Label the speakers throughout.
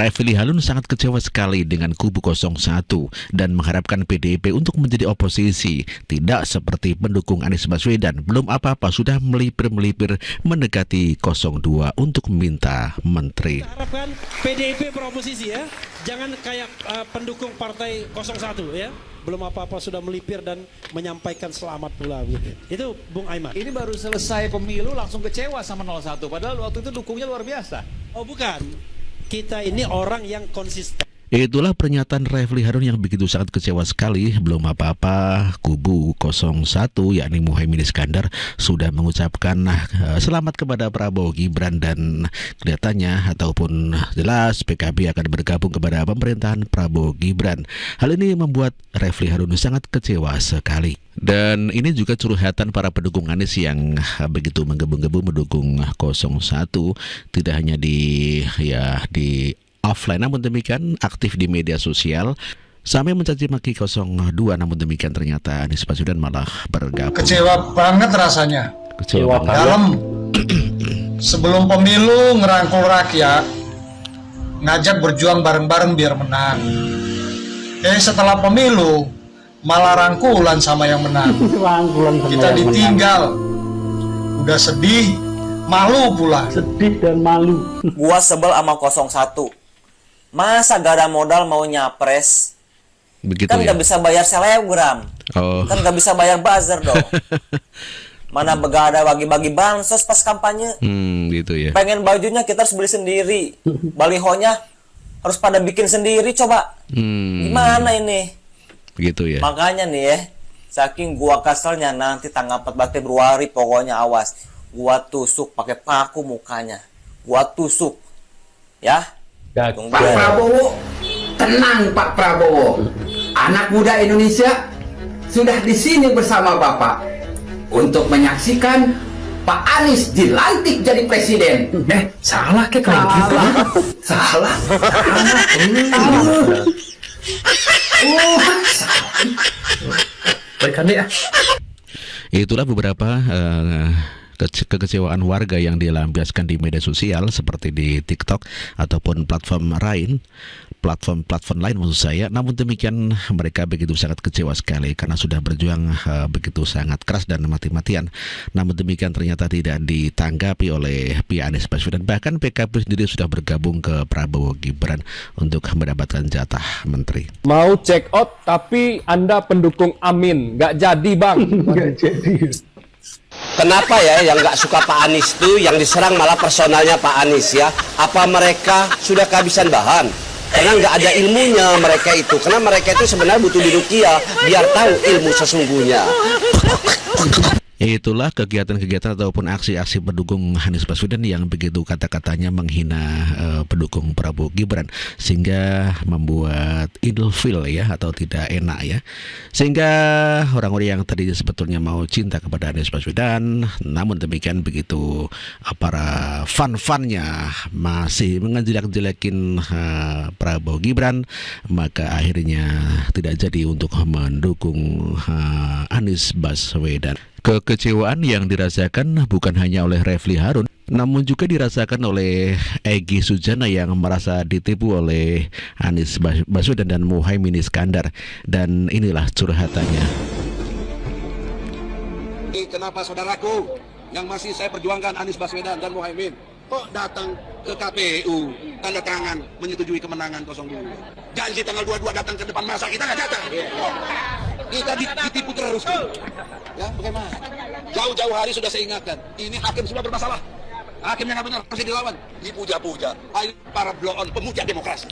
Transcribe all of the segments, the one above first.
Speaker 1: Refli Harun sangat kecewa sekali dengan kubu 01 dan mengharapkan PDIP untuk menjadi oposisi, tidak seperti pendukung Anies Baswedan. Belum apa-apa sudah melipir-melipir mendekati 02 untuk minta menteri.
Speaker 2: Kita harapkan PDIP beroposisi ya, jangan kayak pendukung partai 01 ya. Belum apa-apa sudah melipir dan menyampaikan selamat pula gitu. Itu Bung Aiman.
Speaker 3: Ini baru selesai pemilu langsung kecewa sama 01, padahal waktu itu dukungnya luar biasa.
Speaker 2: Oh bukan, kita ini orang yang konsisten.
Speaker 1: Itulah pernyataan Refli Harun yang begitu sangat kecewa sekali. Belum apa-apa, kubu 01 yakni Muhaimin Iskandar sudah mengucapkan selamat kepada Prabowo Gibran, dan kelihatannya ataupun jelas PKB akan bergabung kepada pemerintahan Prabowo Gibran. Hal ini membuat Refli Harun sangat kecewa sekali. Dan ini juga curhatan para pendukung Anies yang begitu menggebu-gebu mendukung 01, tidak hanya di offline, namun demikian aktif di media sosial sampai mencaci maki 02. Namun demikian ternyata Anies Baswedan malah bergabung.
Speaker 4: Kecewa banget rasanya.
Speaker 1: Kecewa banget.
Speaker 4: Dalam sebelum pemilu ngerangkul rakyat, ngajak berjuang bareng-bareng biar menang. Setelah pemilu malah rangkulan sama yang menang. Kita ditinggal. Udah sedih, malu pula.
Speaker 5: Sedih dan malu.
Speaker 6: Gua sebel sama 01. Masa gak ada modal mau nyapres?
Speaker 1: Begitu
Speaker 6: Kan
Speaker 1: ya?
Speaker 6: gak bisa bayar selebgram. Kan gak bisa bayar buzzer dong. Mana begadang bagi-bagi bansos pas kampanye.
Speaker 1: Gitu ya.
Speaker 6: Pengen bajunya kita harus beli sendiri. Balihonya harus pada bikin sendiri, coba. Gimana ini?
Speaker 1: Begitu ya.
Speaker 6: Makanya nih ya, saking gua keselnya nanti tanggal 14 Februari pokoknya awas. Gua tusuk pakai paku mukanya. Gua tusuk. Ya.
Speaker 5: Ya,
Speaker 7: Pak Prabowo, tenang Pak Prabowo. Anak muda Indonesia sudah di sini bersama Bapak untuk menyaksikan Pak Anies dilantik jadi presiden. Salah kayak gitu. Salah.
Speaker 1: Itulah beberapa kekecewaan warga yang dilampiaskan di media sosial seperti di TikTok ataupun platform lain maksud saya. Namun demikian mereka begitu sangat kecewa sekali karena sudah berjuang begitu sangat keras dan mati-matian. Namun demikian ternyata tidak ditanggapi oleh pihak Anies Baswedan. Bahkan PKB sendiri sudah bergabung ke Prabowo Gibran untuk mendapatkan jatah menteri.
Speaker 5: mau check out tapi Anda pendukung Amin, nggak jadi bang. Nggak jadi.
Speaker 8: Kenapa ya yang nggak suka Pak Anies tuh yang diserang malah personalnya Pak Anies ya? Apa mereka sudah kehabisan bahan? Karena nggak ada ilmunya mereka itu. Karena mereka itu sebenarnya butuh diruqyah biar tahu ilmu sesungguhnya.
Speaker 1: Itulah kegiatan-kegiatan ataupun aksi-aksi pendukung Anies Baswedan yang begitu kata-katanya menghina pendukung Prabowo Gibran, sehingga membuat ilfil ya, atau tidak enak ya, sehingga orang-orang yang tadi sebetulnya mau cinta kepada Anies Baswedan, namun demikian begitu para fan-fannya masih menjelek-jelekin Prabowo Gibran, maka akhirnya tidak jadi untuk mendukung Anies Baswedan. Kekecewaan yang dirasakan bukan hanya oleh Refli Harun, namun juga dirasakan oleh Egy Sujana yang merasa ditipu oleh Anies Baswedan dan Muhaimin Iskandar. Dan inilah curhatannya.
Speaker 9: Kenapa saudaraku yang masih saya perjuangkan Anies Baswedan dan Muhaimin kok datang ke KPU tanda tangan menyetujui kemenangan 02? Janji tanggal 22 datang ke depan masa, kita nggak datang. Kita ditipu terus. Ya, bagaimana? Jauh-jauh hari sudah saya ingatkan, ini hakim sudah bermasalah. Hakim yang nggak benar harus dilawan, dipuja-puja. Para blow-on pemuja demokrasi.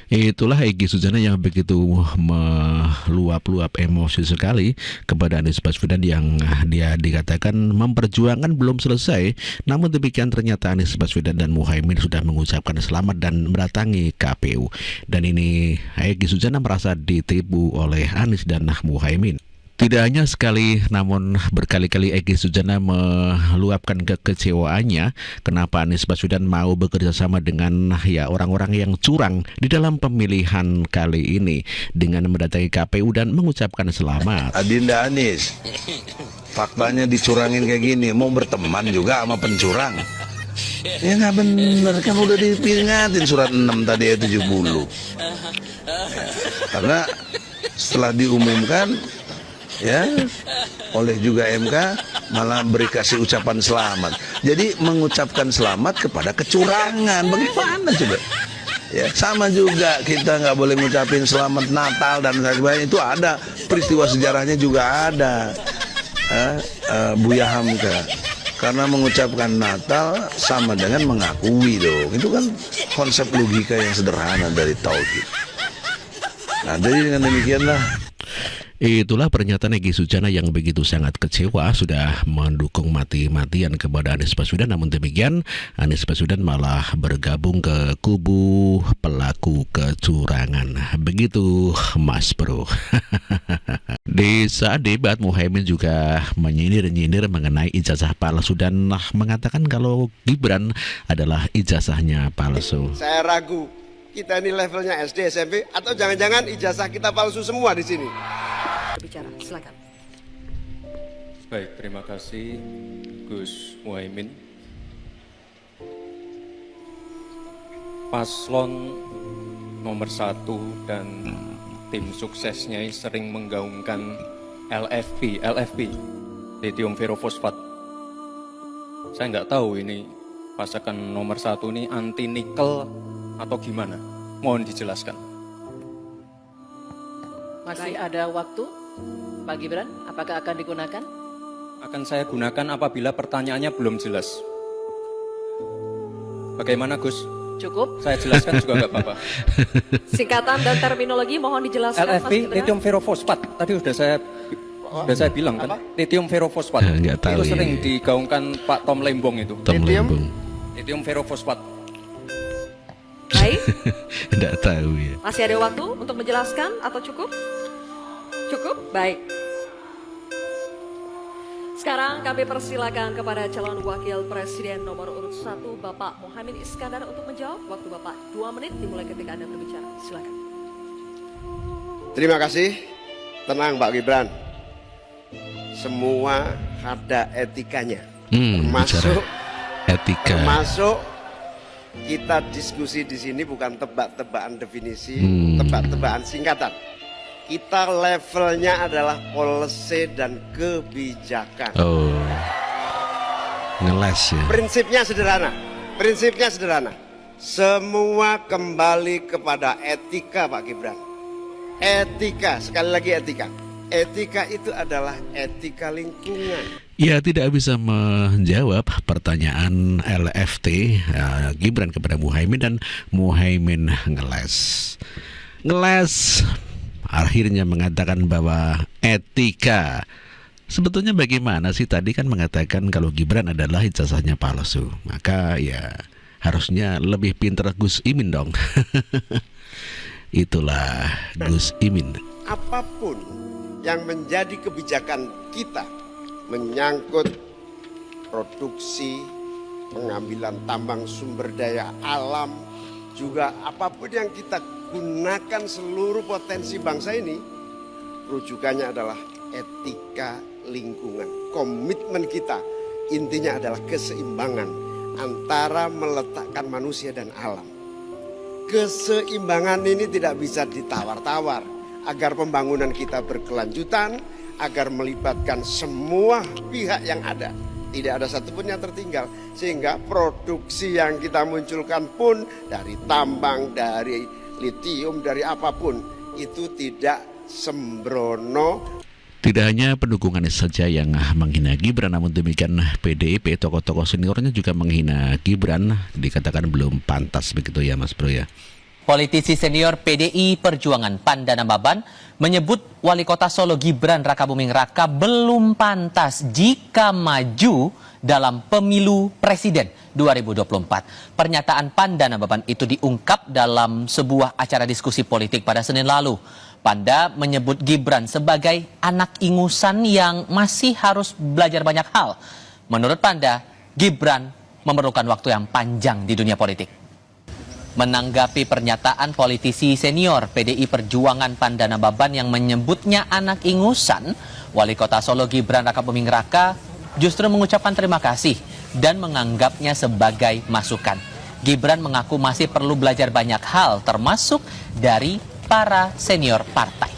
Speaker 1: Itulah Egy Sujana yang begitu meluap-luap emosi sekali kepada Anies Baswedan yang dia dikatakan memperjuangkan belum selesai. Namun demikian ternyata Anies Baswedan dan Muhaimin sudah mengucapkan selamat dan mendatangi KPU. Dan ini Egy Sujana merasa ditipu oleh Anies dan Muhaimin. Tidak hanya sekali, namun berkali-kali Egy Sujana meluapkan kekecewaannya kenapa Anies Baswedan mau bekerja sama dengan orang-orang yang curang di dalam pemilihan kali ini dengan mendatangi KPU dan mengucapkan selamat.
Speaker 10: Adinda Anies, faktanya dicurangin kayak gini, mau berteman juga sama pencurang.
Speaker 9: Ya nggak bener, kan udah diperingatin surat 6 tadi ayat 70. Karena setelah diumumkan ya oleh juga MK malah beri kasih ucapan selamat. Jadi mengucapkan selamat kepada kecurangan, bagaimana coba? Ya sama juga kita nggak boleh ngucapin selamat Natal dan sebagainya, itu ada peristiwa sejarahnya juga ada. Buya Hamka karena mengucapkan Natal sama dengan mengakui dong, itu kan konsep logika yang sederhana dari tauhid. Nah jadi dengan demikianlah.
Speaker 1: Itulah pernyataan Egy Sujana yang begitu sangat kecewa sudah mendukung mati-matian kepada Anies Baswedan. Namun demikian Anies Baswedan malah bergabung ke kubu pelaku kecurangan. Begitu Mas Bro. Di saat debat Muhaimin juga menyindir-nyindir mengenai ijazah palsu dan mengatakan kalau Gibran adalah ijazahnya palsu.
Speaker 10: Saya ragu kita ini levelnya SD, SMP, atau jangan-jangan ijazah kita palsu semua di sini.
Speaker 11: Bicara, silakan.
Speaker 5: Baik, terima kasih Gus Muhaimin. Paslon nomor 1 dan tim suksesnya sering menggaungkan LFP, lithium ferrofosfat. Saya nggak tahu ini pasangan nomor 1 ini anti nikel atau gimana? Mohon dijelaskan.
Speaker 11: Masih ada waktu, Pak Gibran, apakah akan digunakan?
Speaker 5: Akan saya gunakan apabila pertanyaannya belum jelas. Bagaimana Gus?
Speaker 11: Cukup?
Speaker 5: Saya jelaskan juga nggak apa-apa.
Speaker 11: Singkatan dan terminologi mohon dijelaskan.
Speaker 5: LFP, lithium ferrofosfat. Tadi sudah saya bilang kan, lithium ferrofosfat.
Speaker 1: Nggak tahu
Speaker 5: itu sering
Speaker 1: ya.
Speaker 5: digaungkan Pak Tom Lembong itu.
Speaker 1: Tom Lembong.
Speaker 5: Lithium ferrofosfat.
Speaker 11: Baik.
Speaker 1: Nggak tahu ya.
Speaker 11: Masih ada waktu untuk menjelaskan atau cukup? Cukup? Baik. Sekarang kami persilakan kepada calon wakil presiden nomor urut 1 Bapak Muhaimin Iskandar untuk menjawab. Waktu Bapak 2 menit dimulai ketika Anda berbicara. Silakan.
Speaker 10: Terima kasih. Tenang Pak Gibran. Semua ada etikanya.
Speaker 1: Termasuk etika.
Speaker 10: Termasuk kita diskusi di sini bukan tebak-tebakan definisi, tebak-tebakan singkatan. Kita levelnya adalah policy dan kebijakan.
Speaker 1: Oh, ngeles ya. Prinsipnya sederhana. Semua kembali kepada etika Pak Gibran. Etika, sekali lagi etika. Etika itu adalah etika lingkungan. Ia tidak bisa menjawab pertanyaan LFT Gibran kepada Muhaimin dan Muhaimin ngeles. Akhirnya mengatakan bahwa etika. Sebetulnya bagaimana sih, tadi kan mengatakan kalau Gibran adalah ijazahnya palsu. Maka ya harusnya lebih pintar Gus Imin dong. Itulah Gus Imin. Apapun yang menjadi kebijakan kita menyangkut produksi, pengambilan tambang sumber daya alam, juga apapun yang kita gunakan seluruh potensi bangsa ini, rujukannya adalah etika lingkungan. Komitmen kita intinya adalah keseimbangan antara meletakkan manusia dan alam. Keseimbangan ini tidak bisa ditawar-tawar agar pembangunan kita berkelanjutan, agar melibatkan semua pihak yang ada. Tidak ada satupun yang tertinggal, sehingga produksi yang kita munculkan pun dari tambang, dari litium, dari apapun itu tidak sembrono. Tidak hanya pendukung Anies saja yang menghina Gibran, namun demikian PDIP, tokoh-tokoh seniornya juga menghina Gibran, dikatakan belum pantas begitu ya Mas Bro ya.
Speaker 12: Politisi senior PDI Perjuangan Pandana Baban menyebut Wali Kota Solo Gibran Rakabuming Raka belum pantas jika maju dalam pemilu presiden 2024. Pernyataan Pandana Baban itu diungkap dalam sebuah acara diskusi politik pada Senin lalu. Panda menyebut Gibran sebagai anak ingusan yang masih harus belajar banyak hal. Menurut Panda, Gibran memerlukan waktu yang panjang di dunia politik. Menanggapi pernyataan politisi senior PDI Perjuangan Pandana Baban yang menyebutnya anak ingusan, Wali Kota Solo Gibran Rakabuming Raka justru mengucapkan terima kasih dan menganggapnya sebagai masukan. Gibran mengaku masih perlu belajar banyak hal, termasuk dari para senior partai.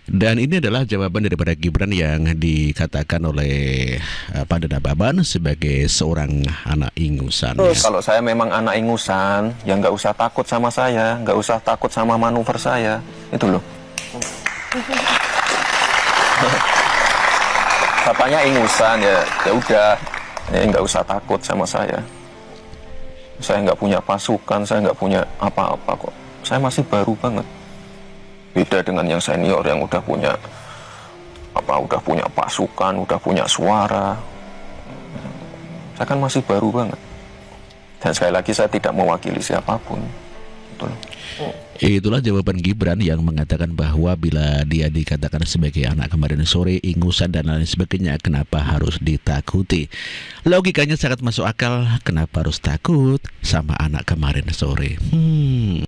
Speaker 1: Dan ini adalah jawaban daripada Gibran yang dikatakan oleh Pandana Baban sebagai seorang anak ingusan.
Speaker 13: Kalau saya memang anak ingusan, ya nggak usah takut sama saya, nggak usah takut sama manuver saya, itu loh. Bapaknya ingusan ya udah, ya nggak usah takut sama saya. Saya nggak punya pasukan, saya nggak punya apa-apa kok. Saya masih baru banget. Beda dengan yang senior yang udah punya pasukan, udah punya suara. Saya kan masih baru banget. Dan sekali lagi saya tidak mewakili siapapun. Betul.
Speaker 1: Itulah jawaban Gibran yang mengatakan bahwa bila dia dikatakan sebagai anak kemarin sore, ingusan dan lain sebagainya, kenapa harus ditakuti? Logikanya sangat masuk akal, kenapa harus takut sama anak kemarin sore?